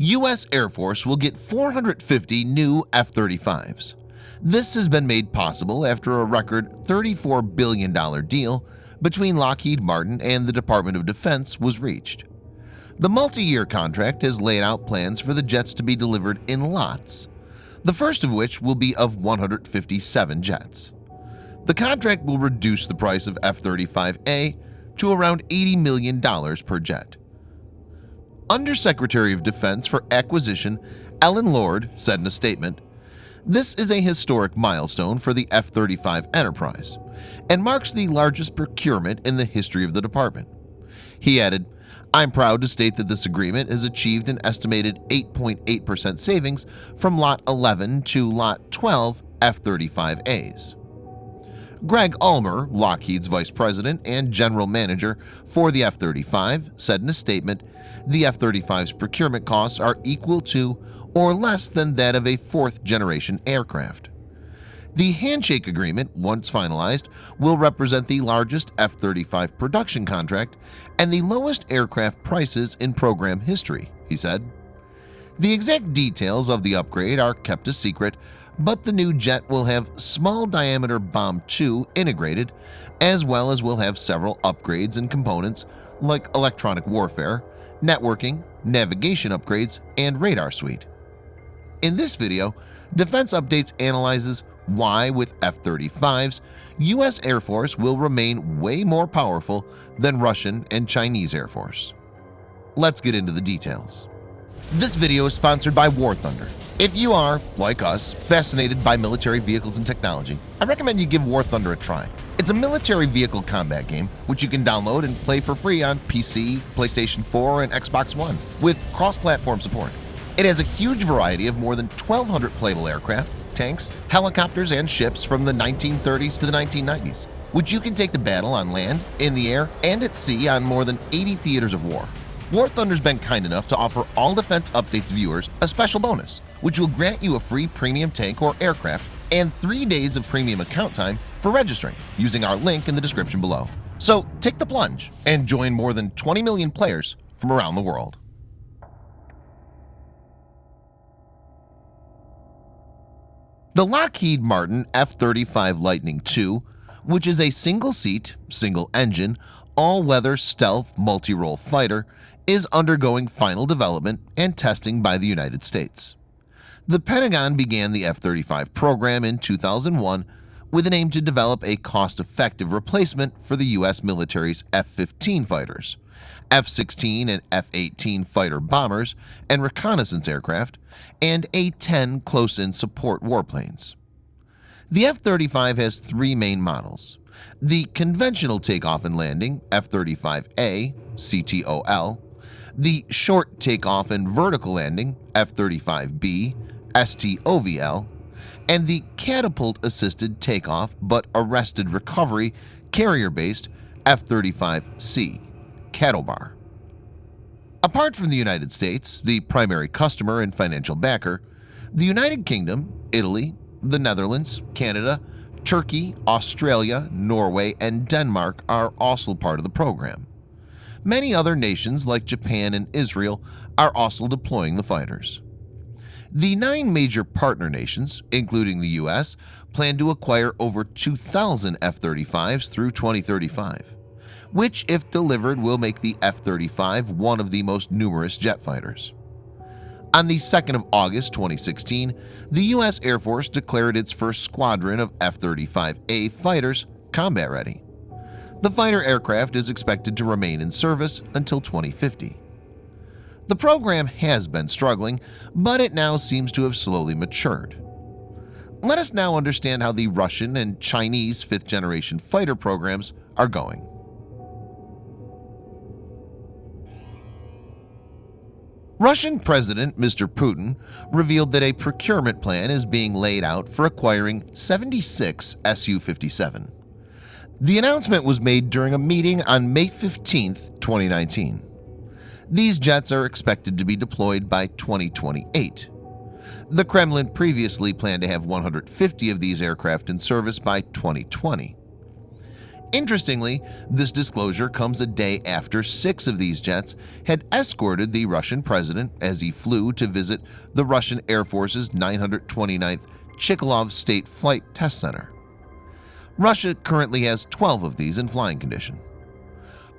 U.S. Air Force will get 450 new F-35s. This has been made possible after a record $34 billion deal between Lockheed Martin and the Department of Defense was reached. The multi-year contract has laid out plans for the jets to be delivered in lots, the first of which will be of 157 jets. The contract will reduce the price of F-35A to around $80 million per jet. Undersecretary of Defense for Acquisition Ellen Lord said in a statement, "This is a historic milestone for the F-35 enterprise and marks the largest procurement in the history of the department." He added, "I'm proud to state that this agreement has achieved an estimated 8.8% savings from Lot 11 to Lot 12 F-35As." Greg Ulmer, Lockheed's Vice President and General Manager for the F-35, said in a statement, "The F-35's procurement costs are equal to or less than that of a fourth-generation aircraft." The handshake agreement, once finalized, will represent the largest F-35 production contract and the lowest aircraft prices in program history, he said. The exact details of the upgrade are kept a secret, but the new jet will have small-diameter Bomb 2 integrated, as well as will have several upgrades and components like electronic warfare, networking, navigation upgrades, and radar suite. In this video, Defense Updates analyzes why with F-35s, U.S. Air Force will remain way more powerful than Russian and Chinese Air Force. Let's get into the details. This video is sponsored by War Thunder. If you are, like us, fascinated by military vehicles and technology, I recommend you give War Thunder a try. It's a military vehicle combat game which you can download and play for free on PC, PlayStation 4, and Xbox One with cross-platform support. It has a huge variety of more than 1,200 playable aircraft, tanks, helicopters, and ships from the 1930s to the 1990s, which you can take to battle on land, in the air, and at sea on more than 80 theaters of war. War Thunder's been kind enough to offer all Defense Updates viewers a special bonus, which will grant you a free premium tank or aircraft and 3 days of premium account time for registering using our link in the description below. So take the plunge and join more than 20 million players from around the world. The Lockheed Martin F-35 Lightning II, which is a single-seat, single-engine, all-weather stealth multi-role fighter, is undergoing final development and testing by the United States. The Pentagon began the F-35 program in 2001 with an aim to develop a cost-effective replacement for the U.S. military's F-15 fighters, F-16 and F-18 fighter bombers and reconnaissance aircraft, and A-10 close-in support warplanes. The F-35 has three main models: the conventional takeoff and landing F-35A (CTOL), the short takeoff and vertical landing F-35B (STOVL), and the catapult-assisted takeoff but arrested recovery carrier-based F-35C (CATOBAR). Apart from the United States, the primary customer and financial backer, the United Kingdom, Italy, the Netherlands, Canada, Turkey, Australia, Norway, and Denmark are also part of the program. Many other nations like Japan and Israel are also deploying the fighters. The 9 major partner nations, including the U.S., plan to acquire over 2,000 F-35s through 2035, which, if delivered, will make the F-35 one of the most numerous jet fighters. On the 2nd of August 2016, the U.S. Air Force declared its first squadron of F-35A fighters combat ready. The fighter aircraft is expected to remain in service until 2050. The program has been struggling, but it now seems to have slowly matured. Let us now understand how the Russian and Chinese 5th-generation fighter programs are going. Russian President Mr. Putin revealed that a procurement plan is being laid out for acquiring 76 Su-57. The announcement was made during a meeting on May 15, 2019. These jets are expected to be deployed by 2028. The Kremlin previously planned to have 150 of these aircraft in service by 2020. Interestingly, this disclosure comes a day after 6 of these jets had escorted the Russian president as he flew to visit the Russian Air Force's 929th Chikhalov State Flight Test Center. Russia currently has 12 of these in flying condition.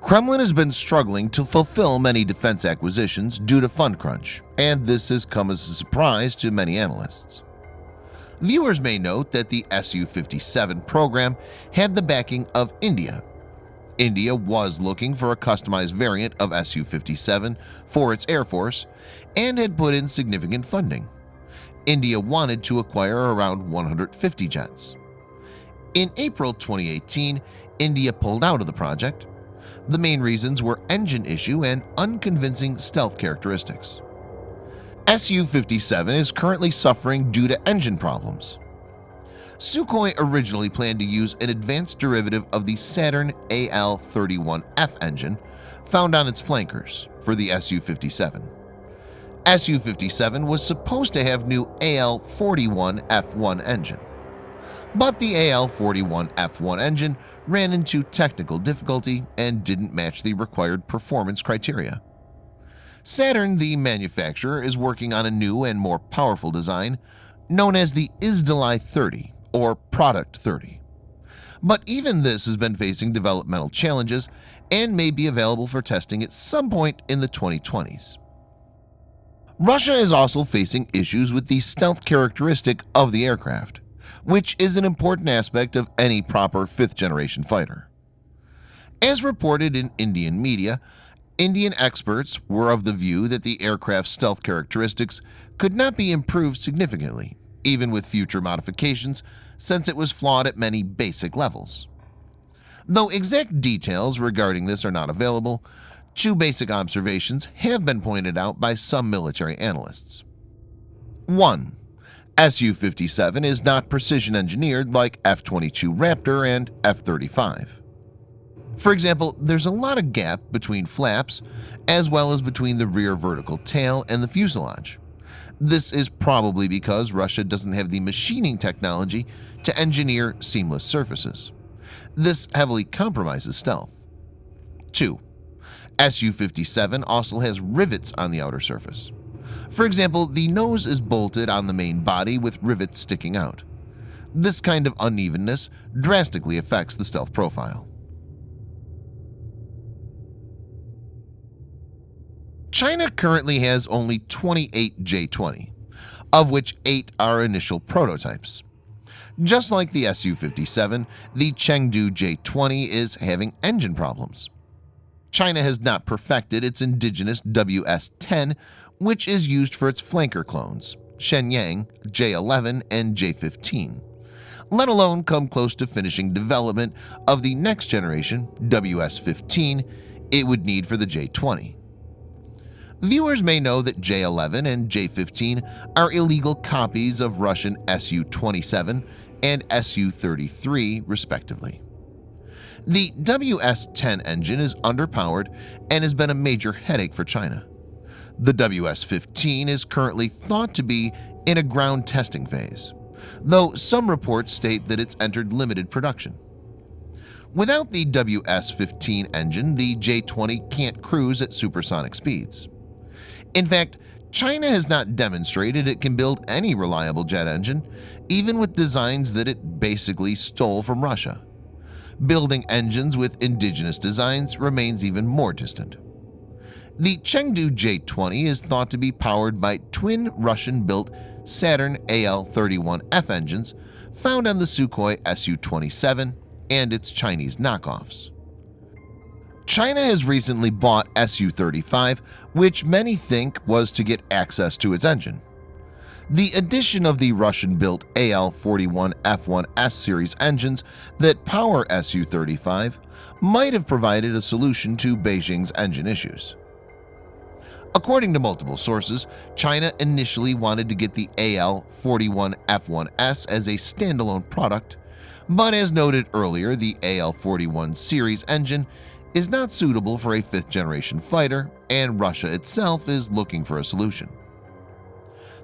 Kremlin has been struggling to fulfill many defense acquisitions due to fund crunch, and this has come as a surprise to many analysts. Viewers may note that the Su-57 program had the backing of India. India was looking for a customized variant of Su-57 for its Air Force and had put in significant funding. India wanted to acquire around 150 jets. In April 2018, India pulled out of the project. The main reasons were engine issue and unconvincing stealth characteristics. Su-57 is currently suffering due to engine problems. Sukhoi originally planned to use an advanced derivative of the Saturn AL-31F engine found on its flankers for the Su-57. Su-57 was supposed to have new AL-41F1 engine, but the AL-41F1 engine ran into technical difficulty and didn't match the required performance criteria. Saturn, the manufacturer, is working on a new and more powerful design known as the Izdalai 30 or Product 30. But even this has been facing developmental challenges and may be available for testing at some point in the 2020s. Russia is also facing issues with the stealth characteristic of the aircraft, which is an important aspect of any proper fifth-generation fighter. As reported in Indian media, Indian experts were of the view that the aircraft's stealth characteristics could not be improved significantly, even with future modifications, since it was flawed at many basic levels. Though exact details regarding this are not available, 2 basic observations have been pointed out by some military analysts. 1. Su-57 is not precision engineered like F-22 Raptor and F-35. For example, there's a lot of gap between flaps as well as between the rear vertical tail and the fuselage. This is probably because Russia doesn't have the machining technology to engineer seamless surfaces. This heavily compromises stealth. 2. Su-57 also has rivets on the outer surface. For example, the nose is bolted on the main body with rivets sticking out. This kind of unevenness drastically affects the stealth profile. China currently has only 28 J20, of which 8 are initial prototypes. Just like the Su-57, the Chengdu J20 is having engine problems. China has not perfected its indigenous WS-10, which is used for its flanker clones, Shenyang, J11, and J15, let alone come close to finishing development of the next generation, WS-15, it would need for the J20. Viewers may know that J11 and J15 are illegal copies of Russian Su-27 and Su-33, respectively. The WS-10 engine is underpowered and has been a major headache for China. The WS-15 is currently thought to be in a ground testing phase, though some reports state that it's entered limited production. Without the WS-15 engine, the J-20 can't cruise at supersonic speeds. In fact, China has not demonstrated it can build any reliable jet engine, even with designs that it basically stole from Russia. Building engines with indigenous designs remains even more distant. The Chengdu J20 is thought to be powered by twin Russian-built Saturn AL-31F engines found on the Sukhoi Su-27 and its Chinese knockoffs. China has recently bought Su-35, which many think was to get access to its engine. The addition of the Russian-built AL-41F1S series engines that power Su-35 might have provided a solution to Beijing's engine issues. According to multiple sources, China initially wanted to get the AL-41F1S as a standalone product, but as noted earlier, the AL-41 series engine is not suitable for a fifth-generation fighter, and Russia itself is looking for a solution.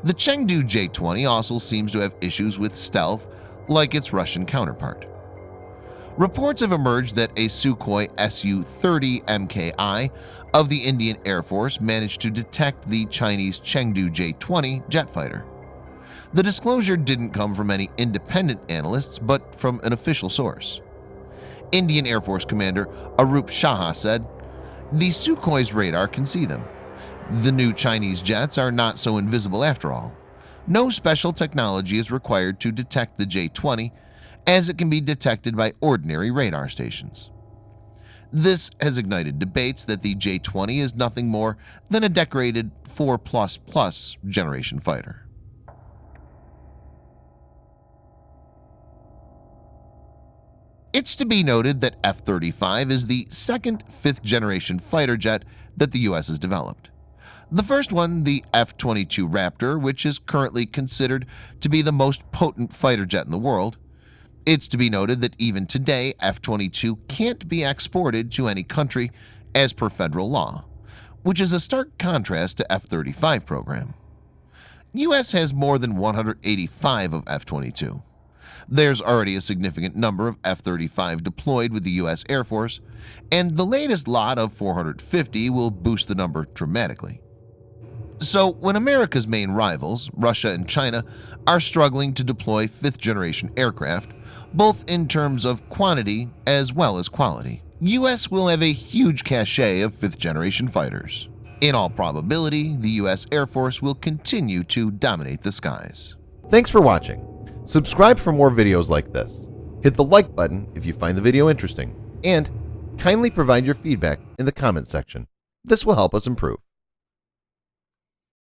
The Chengdu J20 also seems to have issues with stealth like its Russian counterpart. Reports have emerged that a Sukhoi Su-30 MKI of the Indian Air Force managed to detect the Chinese Chengdu J20 jet fighter. The disclosure didn't come from any independent analysts but from an official source. Indian Air Force Commander Arup Shah said, "The Sukhoi's radar can see them. The new Chinese jets are not so invisible after all. No special technology is required to detect the J-20, as it can be detected by ordinary radar stations." This has ignited debates that the J-20 is nothing more than a decorated 4++ generation fighter. It's to be noted that F-35 is the second fifth-generation fighter jet that the U.S. has developed. The first one, the F-22 Raptor, which is currently considered to be the most potent fighter jet in the world. It's to be noted that even today, F-22 can't be exported to any country as per federal law, which is a stark contrast to F-35 program. U.S. has more than 185 of F-22. There's already a significant number of F-35 deployed with the U.S. Air Force, and the latest lot of 450 will boost the number dramatically. So when America's main rivals, Russia and China, are struggling to deploy fifth-generation aircraft, both in terms of quantity as well as quality, U.S. will have a huge cachet of fifth-generation fighters. In all probability, the U.S. Air Force will continue to dominate the skies. Thanks for watching. Subscribe for more videos like this. Hit the like button if you find the video interesting, and kindly provide your feedback in the comment section. This will help us improve.